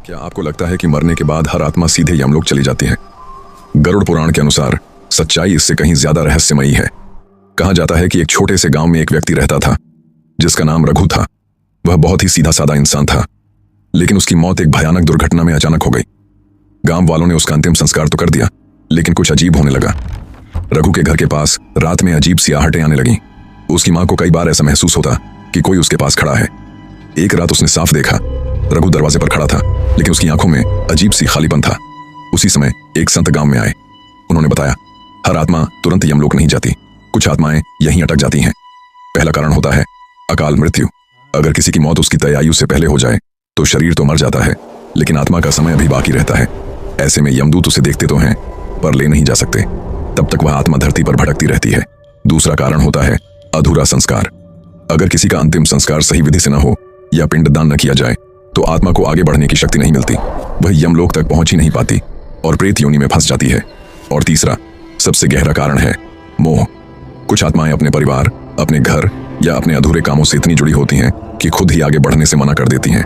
क्या आपको लगता है कि मरने के बाद हर आत्मा सीधे यमलोक चली जाती है? गरुड़ पुराण के अनुसार सच्चाई इससे कहीं ज्यादा रहस्यमयी है। कहा जाता है कि एक छोटे से गांव में एक व्यक्ति रहता था जिसका नाम रघु था। वह बहुत ही सीधा साधा इंसान था, लेकिन उसकी मौत एक भयानक दुर्घटना में अचानक हो गई। गांव वालों ने उसका अंतिम संस्कार तो कर दिया, लेकिन कुछ अजीब होने लगा। रघु के घर के पास रात में अजीब सी आहटें आने लगी। उसकी मां को कई बार ऐसा महसूस होता कि कोई उसके पास खड़ा है। एक रात उसने साफ देखा, रघु दरवाजे पर खड़ा था, लेकिन उसकी आंखों में अजीब सी खालीपन था। उसी समय एक संत गांव में आए। उन्होंने बताया, हर आत्मा तुरंत यमलोक नहीं जाती, कुछ आत्माएं यहीं अटक जाती हैं। पहला कारण होता है अकाल मृत्यु। अगर किसी की मौत उसकी तय आयु से पहले हो जाए तो शरीर तो मर जाता है, लेकिन आत्मा का समय अभी बाकी रहता है। ऐसे में यमदूत उसे देखते तो हैं, पर ले नहीं जा सकते। तब तक वह आत्मा धरती पर भटकती रहती है। दूसरा कारण होता है अधूरा संस्कार। अगर किसी का अंतिम संस्कार सही विधि से न हो या पिंडदान न किया जाए तो आत्मा को आगे बढ़ने की शक्ति नहीं मिलती। वह यमलोक तक पहुंच ही नहीं पाती और प्रेत योनि में फंस जाती है। और तीसरा सबसे गहरा कारण है मोह। कुछ आत्माएं अपने परिवार, अपने घर या अपने अधूरे कामों से इतनी जुड़ी होती हैं कि खुद ही आगे बढ़ने से मना कर देती हैं।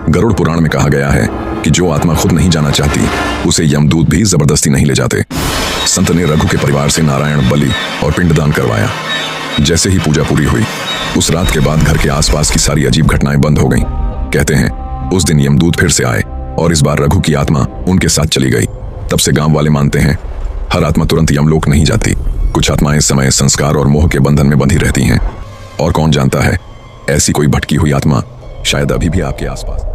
गरुड़ पुराण में कहा गया है कि जो आत्मा खुद नहीं जाना चाहती उसे यमदूत भी जबरदस्ती नहीं ले जाते। संत ने रघु के परिवार से नारायण बलि और पिंडदान करवाया। जैसे ही पूजा पूरी हुई, उस रात के बाद घर के आसपास की सारी अजीब घटनाएं बंद हो गईं। कहते हैं उस दिन यमदूत फिर से आए और इस बार रघु की आत्मा उनके साथ चली गई। तब से गांव वाले मानते हैं हर आत्मा तुरंत यमलोक नहीं जाती। कुछ आत्माएं समय, संस्कार और मोह के बंधन में बंधी रहती हैं। और कौन जानता है, ऐसी कोई भटकी हुई आत्मा शायद अभी भी आपके आसपास